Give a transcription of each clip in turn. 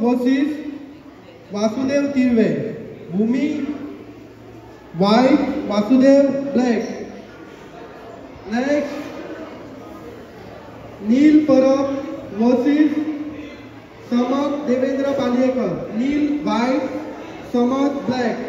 Versus Vasudev तिर्वे. भूमी white, Vasudev black. Next, नील Parab versus समद देवेंद्र पालियेकर. नील white, समद black.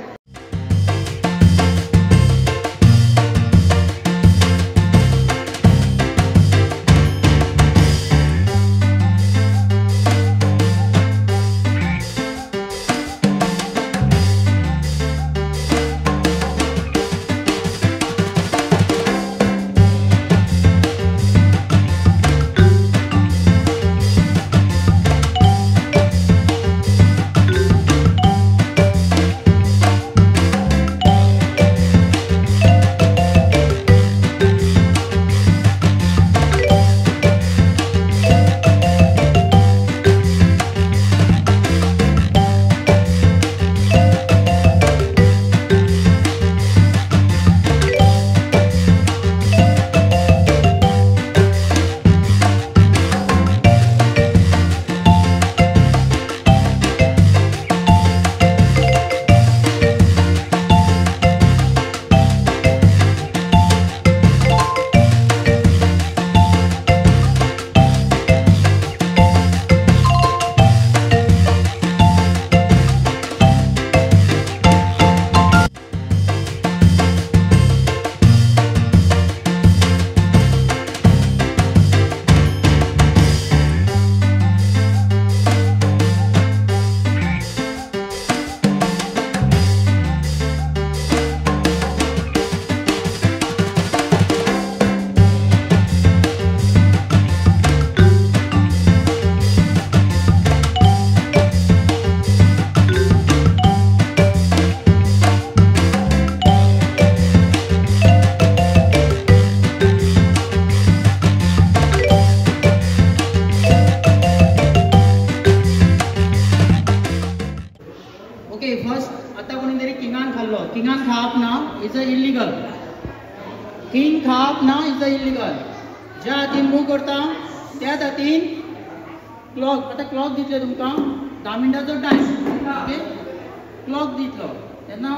किंगान खाप ना is a illegal. King खाप ना is a illegal. ज्या हातीन move करता त्या हातीन क्लॉक. आता क्लॉक दितले तुमकां 10 मिनटाचो टायम. ओके, क्लॉक दितलो तेन्ना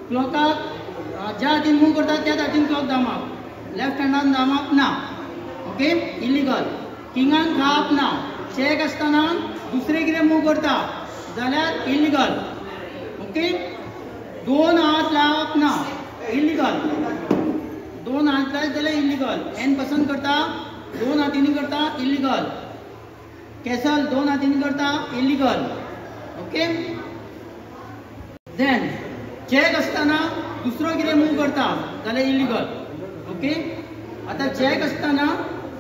क्लॉकाक ज्या हातीन मूव करता त्या हातीन क्लॉक दामप. लेफ्ट हँडान दामप ना. Okay, illegal. किंगान खाप ना. चॅक आसतना दुसरे कितें मूव करता जाल्यार इल्लीगल. ओके, 2 हात लावप ना, इल्लीगल. 2 हात लायत जाल्यार इल्लीगल. एन पसंत करता 2 हातींनी करता इल्लीगल. कॅसल 2 हातींनी करता इल्लीगल. ओके, देन चॅक आसतना दुसरो कितें मूव करता जाल्यार इल्लीगल. ओके, आता चॅक आसतना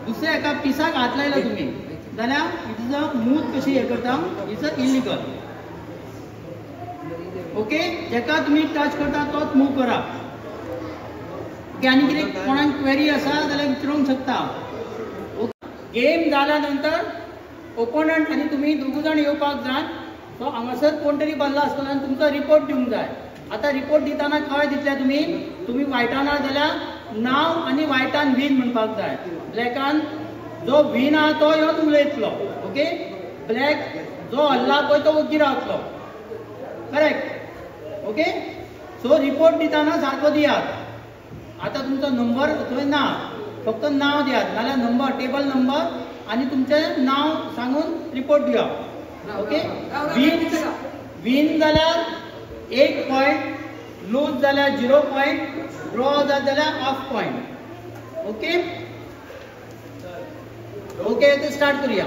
दुसऱ्या एका पिसाक हात लायलो तुमी जाल्यार इट इज अ मूव कशी हे करता इज अ इल्लीगल. ओके, जेका तुम्ही टच करता तोच मूव करा. ओके, आनी कितें कोणाक क्वेरी आसा जाल्यार विचारूंक शकता. गेम जाल्या नंतर ओपोनंट आनी तुमी दोगूय जाण येवपाक जाय. सो हांगासर कोण तरी बसला आसतना तुमचो रिपोर्ट दिवंक जाय. आता रिपोर्ट दिताना खंय दितले तुमी व्हायटान जाल्यार नाव आनी व्हायटान वीन म्हणपाक जाय. ब्लॅकान जो वीन आहा तो येवन उलयतलो. ओके, ब्लॅक जो हल्ला पळय तो ओग्गी रावतलो. करेक्ट. ओके, सो रिपोर्ट दिताना सारको दियात. आता तुमचो नंबर थंय ना, फक्त नाव दियात नाल्यार नंबर, टेबल नंबर आनी तुमचें नाव सांगून रिपोर्ट दिवप. ओके, विन जाल्यार 1 पॉयंट, लूज जाल्यार 0 पॉयंट, ड्रॉ जाल्यार हाफ पॉयंट. ओके, ओके, तो स्टार्ट करूया.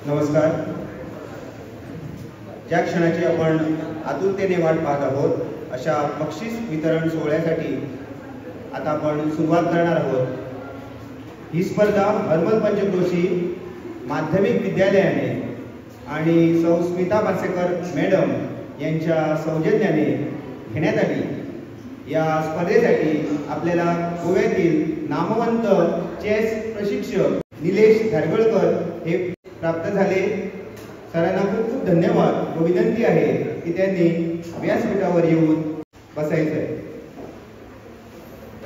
नमस्कार. ज्या क्षणाची आपण आतुरतेने वाट पाहत आहोत अशा बक्षीस वितरण सोहळ्यासाठी आता आपण सुरुवात करणार आहोत. ही स्पर्धा हर्मल पंचक्रोशी माध्यमिक विद्यालयाने आणि सौ स्मिता पासेकर मॅडम यांच्या सौजन्याने घेण्यात आली. या स्पर्धेसाठी आपल्याला गोव्यातील नामवंत चेस प्रशिक्षक निलेश धारगळकर हे प्राप्त झाले. सरांना खूप खूप धन्यवाद व विनंती आहे की त्यांनी व्यासपीठावर येऊन बसायचं.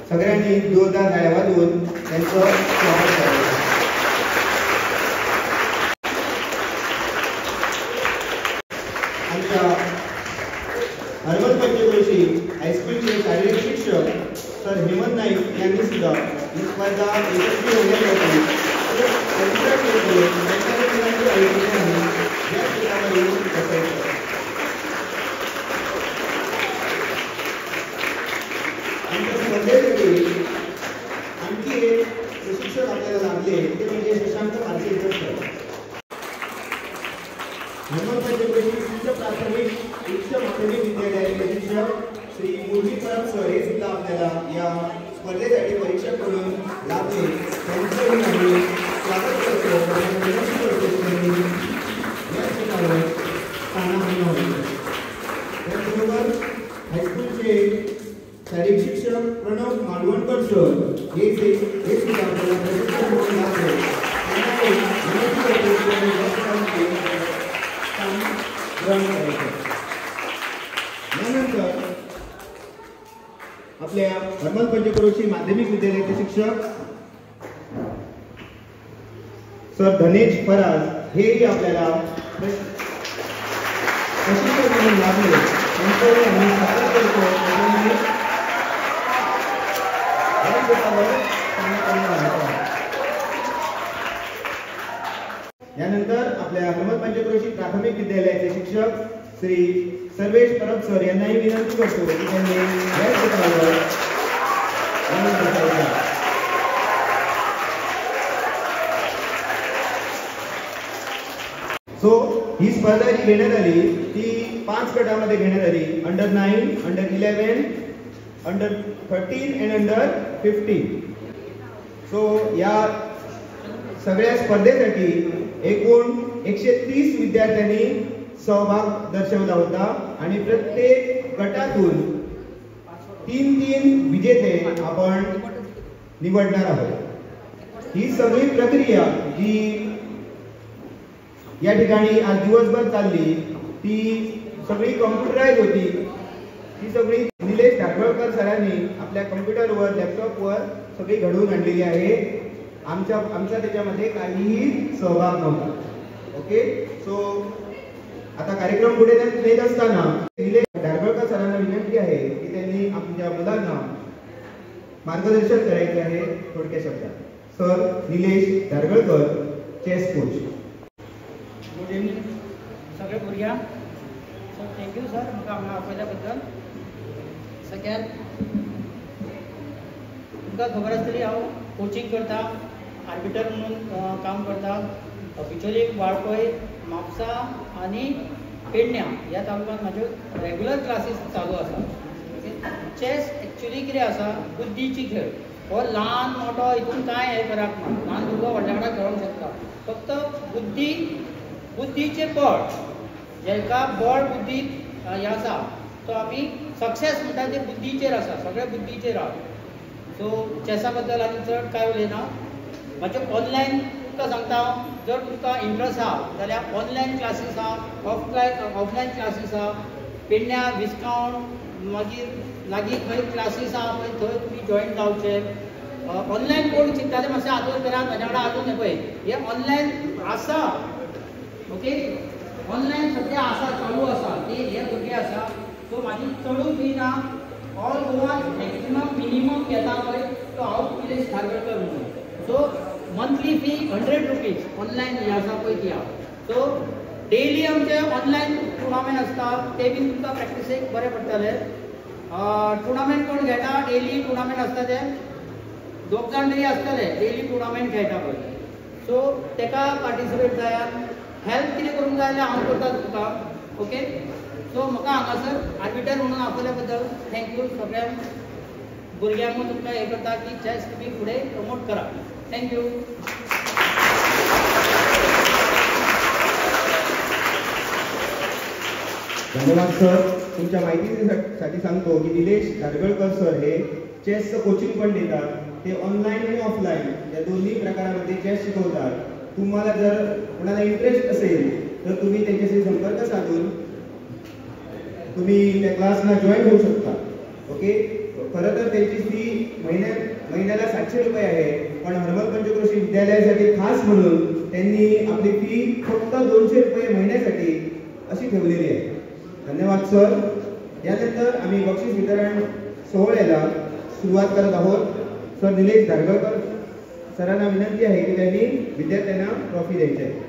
सगळ्यांनी जोरदार टाळ्या वाजवून त्यांचं स्वागत करायचं. आमच्या हर्मल पंचक्रोशी हायस्कूलचे शारीरिक शिक्षक सर हेमंत नाईक यांनी सुद्धा ही स्पर्धा यशस्वी होण्यासाठी आमच्या स्पर्धेसाठी आणखी एक प्रशिक्षक आपल्याला लागले ते म्हणजे शशांक मार्केटर सर. हर्मल पंचक्रोशी उच्च प्राथमिक उच्च माध्यमिक विद्यालयाचे प्रशिक्षक श्री मुरली परब सर हे सुद्धा आपल्याला या स्पर्धेसाठी परीक्षा करून लाभले. त्यांचंही आम्ही स्वागत करतो. त्याचबरोबर हायस्कूलचे शारीरिक शिक्षक प्रणव मालवणकर सर हे सुद्धा आपल्याला प्रशिक्षण म्हणून लाभले. यानंतर आपल्या हर्मल पंचक्रोशी माध्यमिक विद्यालयाचे शिक्षक सर धनेश फराज हेही आपल्याला प्रशिक्षक म्हणून लाभले. त्यांच्यावर आम्ही स्वागत करतो. यानंतर आपल्या हर्मल पंचक्रोशी प्राथमिक विद्यालयाचे शिक्षक श्री सर्वेश परब सर यांनाही विनंती करतो की त्यांनी व्यासपीठावर सो ही स्पर्धा जी घेण्यात आली ती 5 गटामध्ये घेण्यात आली. Under 9, under 11, under 13 and under 15. So या सगळ्या स्पर्धेसाठी एकूण 130 विद्यार्थ्यांनी सहभाग दर्शवला होता आणि प्रत्येक गटातून 3 विजेते आपण निवडणार आहोत. ही सगळी प्रक्रिया जी या ठिकाणी आज दिवसभर चालली ती सगळी कॉम्प्युटराईज होती. ही सगळी निलेश धारगळकर सरांनी आपल्या कॉम्प्युटरवर लॅपटॉपवर सगळी घडवून आणलेली आहे. आमचा त्याच्यामध्ये काहीही सहभाग नव्हता. ओके. सो आता कार्यक्रम पुढे नेत असताना निलेश धारगळकर सरांना विनंती आहे की त्यांनी आमच्या मुलांना मार्गदर्शन करायचे आहे थोडक्या शब्दात. Sir Nilesh Dhargalkar, chess coach. Good evening सगळे भुरग्यांक. सो थँक्यू सर म्हाका हांगा आपयल्या बद्दल. सगळ्यात तुमकां खबर आसतली हांव कोचिंग करता, आर्बिटर म्हणून काम करता. बिचोली, वाळपय, म्हापसा आनी पेडण्यां ह्या तालुक्यांत म्हाज्यो रेग्युलर क्लासीस चालू आसा. चेस एक्चुली कितें आसा, बुद्धीची खेळ. हो ल्हान मोठो हितून कांय हें कराक ना. ल्हान भुरगो व्हडल्या वांगडा खेळूंक शकता. फक्त बुद्धीचें बळ, जेका बळ बुद्धी हें आसा तो आमी सक्सेस म्हणटा ते बुद्धीचेर आसा. सगळे बुद्धीचेर आहा. सो चेसा बद्दल आनी चड कांय उलयना. म्हाजे ऑनलायन तुमकां सांगता, जर तुमकां इंट्रस्ट आहा जाल्यार ऑनलायन क्लासीस आहा, ऑफलायन क्लासीस आहा. पेडण्यां, विस्कावण, मागीर लागीं खंय क्लासीस आहा पळय थंय तुमी जॉयन जावचे. ऑनलायन कोण शिकता ते मातशें हातून करात. म्हाज्या वांगडा हातून हें पळय हे ऑनलायन आसा. ओके. ऑनलायन सद्या आसा, चालू आसा. ते हे भुरगे आसा. सो म्हाजी चडूय फी ना. ऑल गोवा मॅक्सिमम मिनिमम घेता पळय तो हांव निलेश धारगळकर म्हणून. So monthly fee 100 rupees online हें आसा पळय ती आहा. सो डेली आमचे ऑनलायन टुर्नामेंट आसता ते बी तुमकां प्रॅक्टिसेक बरें पडटले. टुर्नामेंट कोण खेळटा, डेली टुर्नामेंट आसता ते 2 जाण तरी आसतले डेली टुर्नामेंट खेळटा पळय. सो ताका पार्टिसिपेट जायात. हेल्प कितें करूंक जाय जाल्यार हांव करता तुका ओके सो म्हाका हांगासर आर्बिटर म्हणून आपल्या बद्दल थँक्यू सगळ्या भुरग्यांक तुमकां हें करता की चॅस तुमी फुडें प्रमोट करा थँक्यू धन्यवाद सर तुमच्या माहितीसाठी सांगतो की निलेश धारगळकर सर हे चेसचं कोचिंग पण देतात ते ऑनलाईन आणि ऑफलाईन या दोन्ही प्रकारामध्ये चेस शिकवतात तुम्हाला जर कोणाला इंटरेस्ट असेल तर तुम्ही त्यांच्याशी संपर्क साधून तुम्ही त्या क्लासला जॉईन होऊ शकता ओके खरं तर त्यांची फी महिन्याला 700 रुपये आहे पण हर्मल पंचक्रोशी विद्यालयासाठी खास म्हणून त्यांनी आपली फी फक्त 200 रुपये महिन्यासाठी अशी ठेवलेली आहे धन्यवाद सर यानंतर आम्ही बक्षीस वितरण सोहळ्याला सुरुवात करत आहोत सर निलेश धारगळकर सरांना विनंती आहे की त्यांनी विद्यार्थ्यांना ट्रॉफी द्यायची आहे